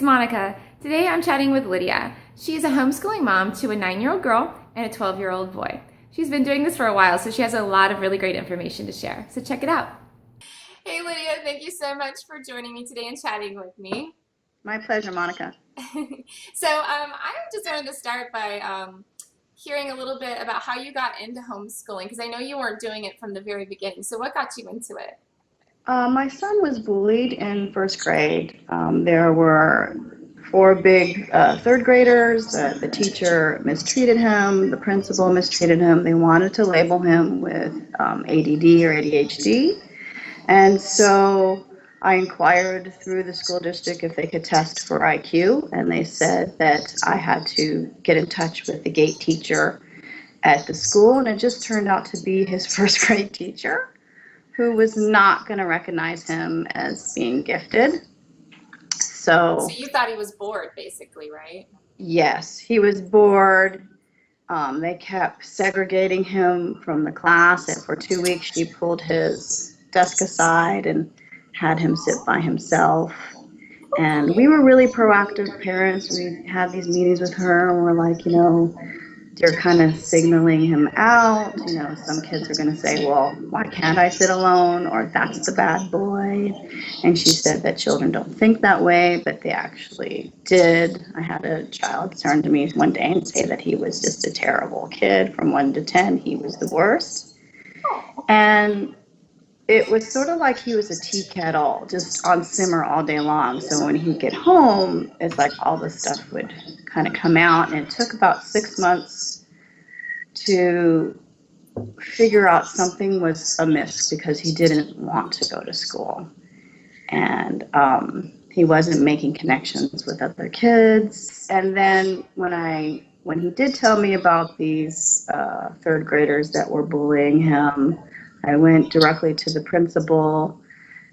it's Monica. Today I'm chatting with Lydia. She's a homeschooling mom to a 9-year-old girl and a 12-year-old boy. She's been doing this for a while, so she has a lot of really great information to share. So check it out. Hey Lydia, thank you so much for joining me today and chatting with me. My pleasure, Monica. I just wanted to start by hearing a little bit about how you got into homeschooling, because I know you weren't doing it from the very beginning. So what got you into it? My son was bullied in first grade. There were four big third graders. The teacher mistreated him. The principal mistreated him. They wanted to label him with ADD or ADHD. And so I inquired through the school district if they could test for IQ, and they said that I had to get in touch with the gate teacher at the school, and it just turned out to be his first grade teacher, who was not going to recognize him as being gifted. So So, you thought he was bored, basically, right? yes, he was bored. They kept segregating him from the class, and for 2 weeks, she pulled his desk aside and had him sit by himself. And we were really proactive parents. We had these meetings with her, and we're like, you're kind of signaling him out. Some kids are going to say, well, why can't I sit alone? Or that's the bad boy. And she said that children don't think that way, but they actually did. I had a child turn to me one day and say that he was just a terrible kid. From 1 to 10, he was the worst. And it was sort of like he was a tea kettle, just on simmer all day long. So when he'd get home, it's like all this stuff would kind of come out. And it took about 6 months to figure out something was amiss because he didn't want to go to school. And he wasn't making connections with other kids. And then when he did tell me about these third graders that were bullying him, I went directly to the principal,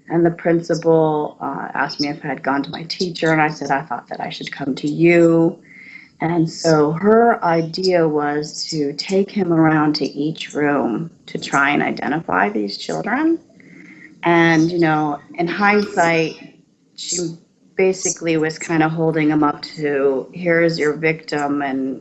and the principal asked me if I had gone to my teacher, and I said I thought that I should come to you. And so her idea was to take him around to each room to try and identify these children. And, in hindsight, she basically was kind of holding him up to, here's your victim, and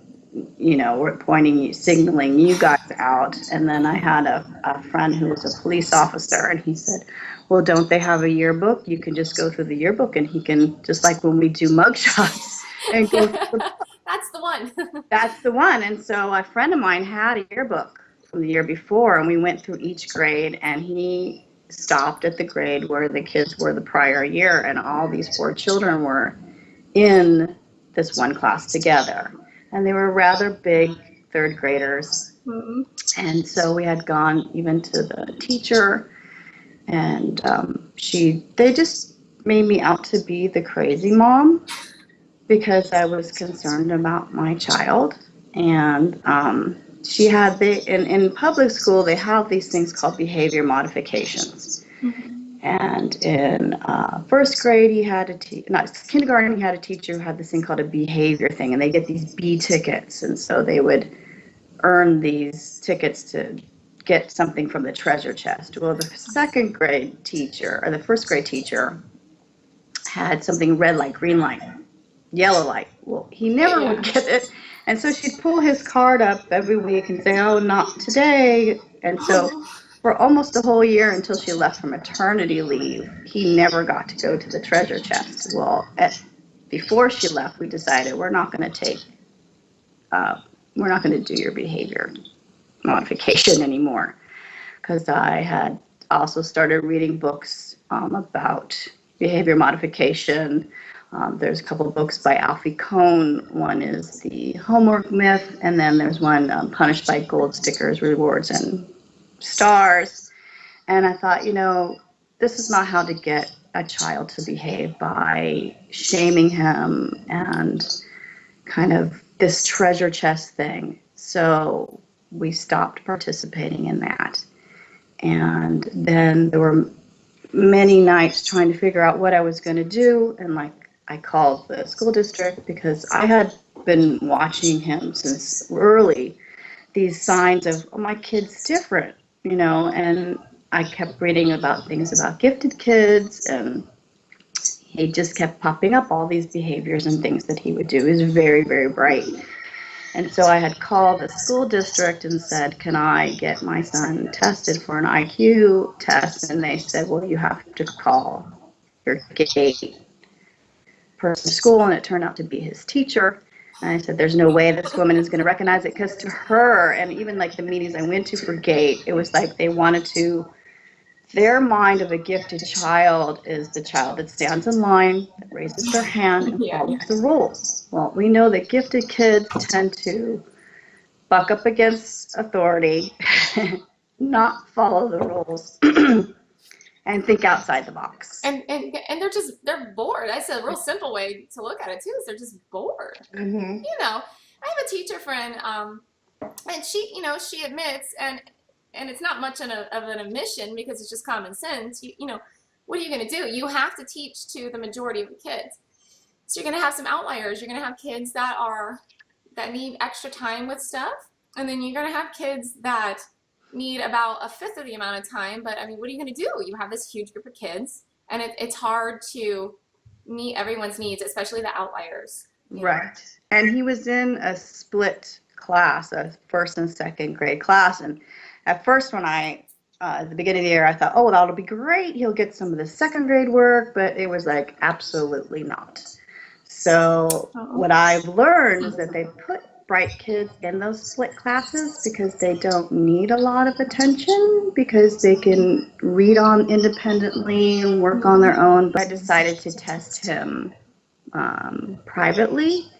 we're signaling you guys out. And then I had a friend who was a police officer, and he said, well, don't they have a yearbook? You can just go through the yearbook, and he can, just like when we do mugshots, and go through. That's the one. That's the one. And so a friend of mine had a yearbook from the year before, and we went through each grade, and he stopped at the grade where the kids were the prior year, and all these four children were in this one class together. And they were rather big third graders. Mm-hmm. And so we had gone even to the teacher, and they just made me out to be the crazy mom because I was concerned about my child. And in public school, they have these things called behavior modifications. Mm-hmm. And in first grade, kindergarten, he had a teacher who had this thing called a behavior thing, and they get these B tickets. And so they would earn these tickets to get something from the treasure chest. Well, the second grade teacher, or the first grade teacher, had something red light, green light, yellow light. Well, he never would get it. And so she'd pull his card up every week and say, oh, not today. And so for almost a whole year until she left for maternity leave, he never got to go to the treasure chest. Well, before she left, we decided we're not going to do your behavior modification anymore, because I had also started reading books about behavior modification. There's a couple of books by Alfie Kohn. One is The Homework Myth, and then there's one, Punished by Gold Stickers, Rewards, and Stars. And I thought, this is not how to get a child to behave, by shaming him and kind of this treasure chest thing. So we stopped participating in that. And then there were many nights trying to figure out what I was going to do, and I called the school district because I had been watching him since early, these signs of, oh, my kid's different, and I kept reading about things about gifted kids, and he just kept popping up all these behaviors and things that he would do. He was very, very bright. And so I had called the school district and said, can I get my son tested for an IQ test? And they said, well, you have to call your gate person school, and it turned out to be his teacher. And I said, there's no way this woman is going to recognize it, because to her, and even like the meetings I went to for gate, it was like they wanted to, their mind of a gifted child is the child that stands in line, that raises their hand, and follows the rules. Well, we know that gifted kids tend to buck up against authority, not follow the rules, and think outside the box. And they're bored. That's a real simple way to look at it too, is they're just bored. Mm-hmm. You know, I have a teacher friend, and she admits, and it's not much of an admission because it's just common sense. What are you going to do? You have to teach to the majority of the kids. So you're going to have some outliers. You're going to have kids that need extra time with stuff, and then you're going to have kids that need about a fifth of the amount of time. But I mean, what are you going to do? You have this huge group of kids, and it's hard to meet everyone's needs, especially the outliers. Right. And he was in a split class, a first and second grade class. And at first, when at the beginning of the year, I thought, oh, that'll be great. He'll get some of the second grade work, but it was like, absolutely not. So what I've learned is that they put bright kids in those split classes because they don't need a lot of attention, because they can read on independently and work on their own. But I decided to test him privately,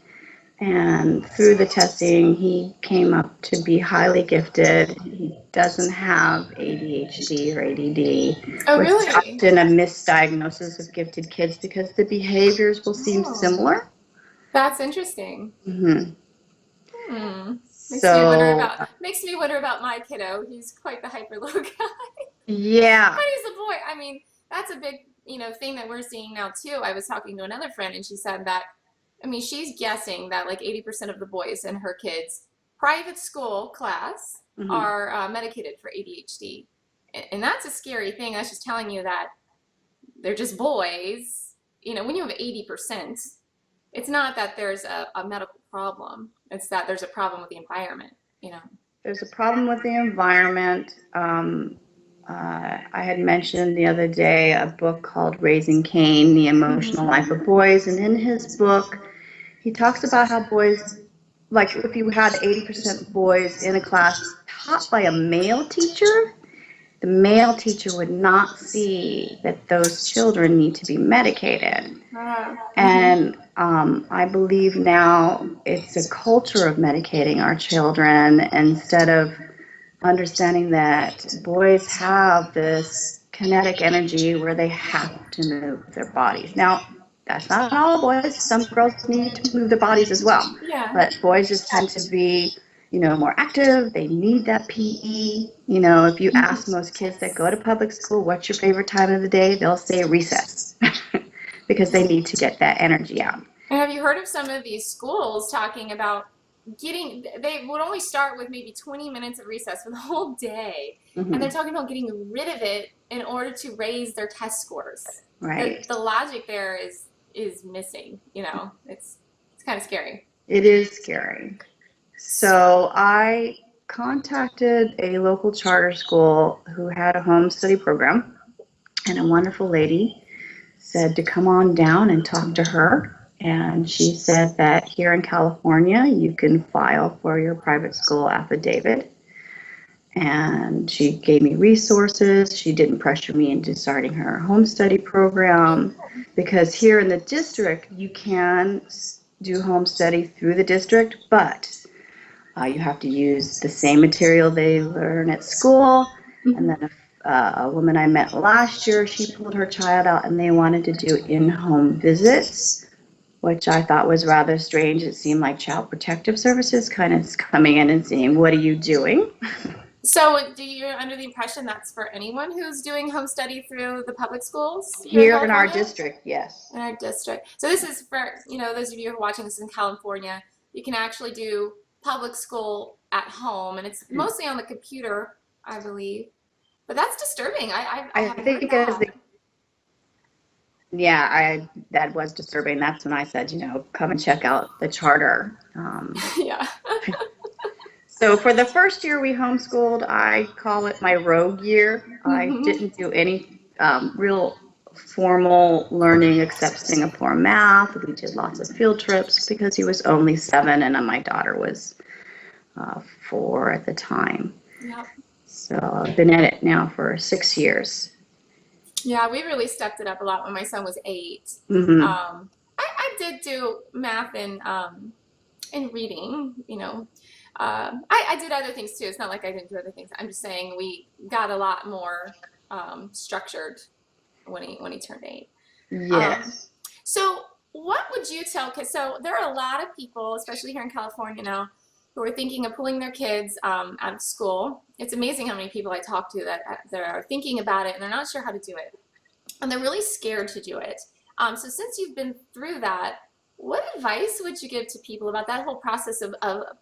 and through the testing he came up to be highly gifted. He doesn't have ADHD or ADD, Oh, which really? is often a misdiagnosis of gifted kids because the behaviors will seem similar. That's interesting. Mm-hmm. Makes me wonder about my kiddo. He's quite the hyper little guy. Yeah. But he's a boy. I mean, that's a big, thing that we're seeing now too. I was talking to another friend, and she said that, I mean, she's guessing that like 80% of the boys in her kids' private school class are medicated for ADHD. And that's a scary thing. That's just telling you that they're just boys. When you have 80%, it's not that there's a medical problem. It's that there's a problem with the environment, There's a problem with the environment. I had mentioned the other day a book called Raising Cain, The Emotional Life of Boys. And in his book, he talks about how boys, like if you had 80% boys in a class taught by a male teacher, the male teacher would not see that those children need to be medicated. And I believe now it's a culture of medicating our children instead of understanding that boys have this kinetic energy where they have to move their bodies. Now, that's not all boys. Some girls need to move their bodies as well. Yeah. But boys just tend to be, more active. They need that PE. If you ask most kids that go to public school, what's your favorite time of the day? They'll say recess because they need to get that energy out. And have you heard of some of these schools talking about they would only start with maybe 20 minutes of recess for the whole day. And they're talking about getting rid of it in order to raise their test scores. Right. The logic there is missing, it's kind of scary. It is scary. So I contacted a local charter school who had a home study program, and a wonderful lady said to come on down and talk to her. And she said that here in California, you can file for your private school affidavit. And she gave me resources. She didn't pressure me into starting her home study program, because here in the district, you can do home study through the district, but you have to use the same material they learn at school. And then a woman I met last year, she pulled her child out and they wanted to do in-home visits, which I thought was rather strange. It seemed like Child Protective Services kind of coming in and saying, what are you doing? So do you under the impression that's for anyone who's doing home study through the public schools? Here in our district, yes. In our district. So this is for, those of you who are watching this in California, you can actually do public school at home, and it's mostly on the computer, I believe. But that's disturbing. I think as that was disturbing. That's when I said, come and check out the charter. Yeah. So for the first year we homeschooled, I call it my rogue year. I Mm-hmm. didn't do any real formal learning except Singapore math. We did lots of field trips because he was only 7 and my daughter was 4 at the time. Yeah. So I've been at it now for 6 years. Yeah, we really stepped it up a lot when my son was 8. Mm-hmm. I did do math and reading, I did other things too. It's not like I didn't do other things. I'm just saying we got a lot more structured when he turned 8. Um, Yes. so what would you tell kids? So there are a lot of people, especially here in California now, who are thinking of pulling their kids out of school. It's amazing how many people I talk to that are thinking about it and they're not sure how to do it. And they're really scared to do it. So since you've been through that, what advice would you give to people about that whole process of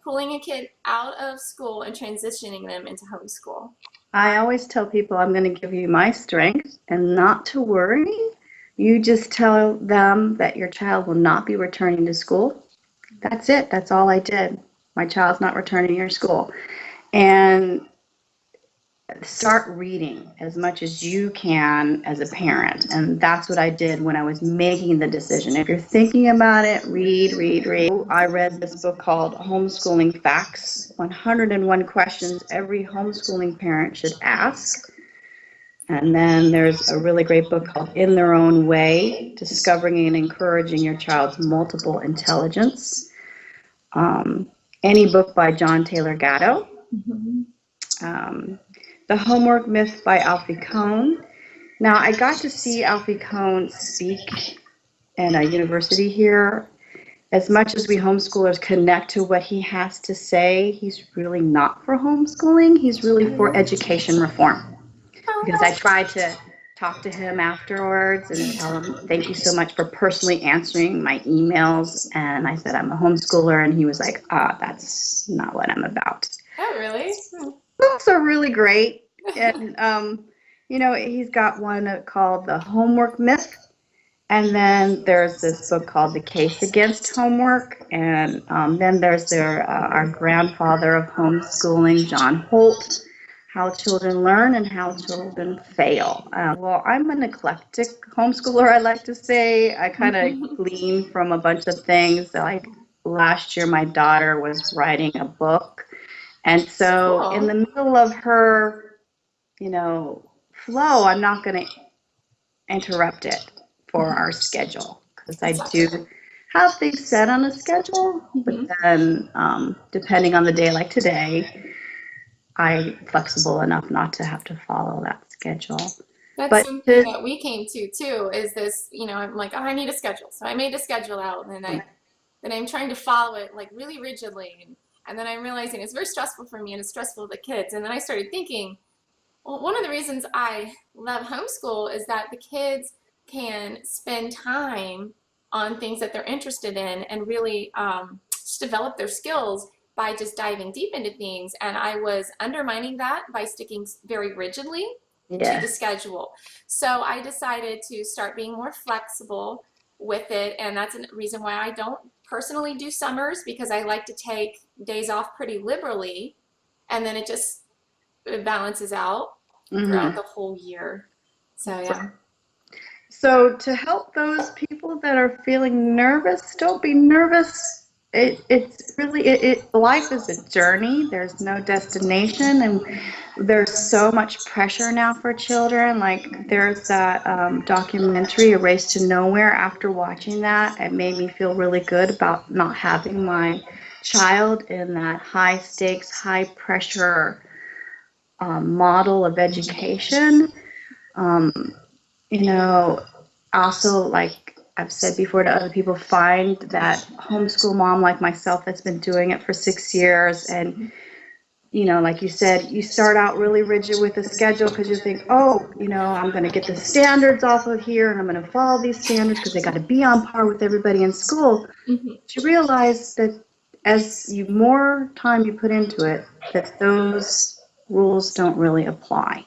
pulling a kid out of school and transitioning them into homeschool? I always tell people I'm going to give you my strength and not to worry. You just tell them that your child will not be returning to school. That's it. That's all I did. My child's not returning to your school. And start reading as much as you can as a parent. And that's what I did when I was making the decision. If you're thinking about it, read, read, read. I read this book called Homeschooling Facts, 101 questions every homeschooling parent should ask. And then there's a really great book called In Their Own Way, Discovering and Encouraging Your Child's Multiple Intelligence. Any book by John Taylor Gatto. Um, The Homework Myth by Alfie Kohn. Now, I got to see Alfie Kohn speak at a university here. As much as we homeschoolers connect to what he has to say, he's really not for homeschooling. He's really for education reform. Because I tried to talk to him afterwards and tell him, thank you so much for personally answering my emails. And I said, I'm a homeschooler. And he was like, that's not what I'm about. Oh, really? Books are really great. And, he's got one called The Homework Myth. And then there's this book called The Case Against Homework. And then there's our grandfather of homeschooling, John Holt, How Children Learn and How Children Fail. Well, I'm an eclectic homeschooler, I like to say. I kind of glean from a bunch of things. Like last year, my daughter was writing a book. And so Cool. in the middle of her, flow, I'm not going to interrupt it for our schedule because I do have things set on a schedule. But then depending on the day like today, I'm flexible enough not to have to follow that schedule. That's something that we came to too, is this, I'm like, oh, I need a schedule. So I made a schedule out and then I'm trying to follow it like really rigidly. And then I'm realizing it's very stressful for me and it's stressful for the kids. And then I started thinking, well, one of the reasons I love homeschool is that the kids can spend time on things that they're interested in and really just develop their skills by just diving deep into things. And I was undermining that by sticking very rigidly to the schedule. So I decided to start being more flexible with it. And that's a reason why I don't personally do summers, because I like to take days off pretty liberally. And then it balances out throughout the whole year. So, yeah. So to help those people that are feeling nervous, don't be nervous. It's really, life is a journey. There's no destination, and there's so much pressure now for children. Like there's that documentary, A Race to Nowhere. After watching that, it made me feel really good about not having my child in that high stakes, high pressure model of education. Also, like I've said before to other people, find that homeschool mom like myself that's been doing it for 6 years. And, like you said, you start out really rigid with the schedule because you think, I'm going to get the standards off of here and I'm going to follow these standards because they got to be on par with everybody in school. But you realize that as more time you put into it, that those rules don't really apply.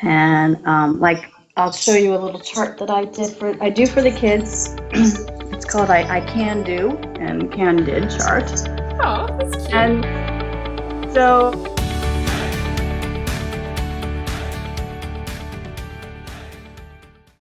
And like I'll show you a little chart that I do for the kids. It's called I Can Do and Can Did chart. Oh, that's cute. And so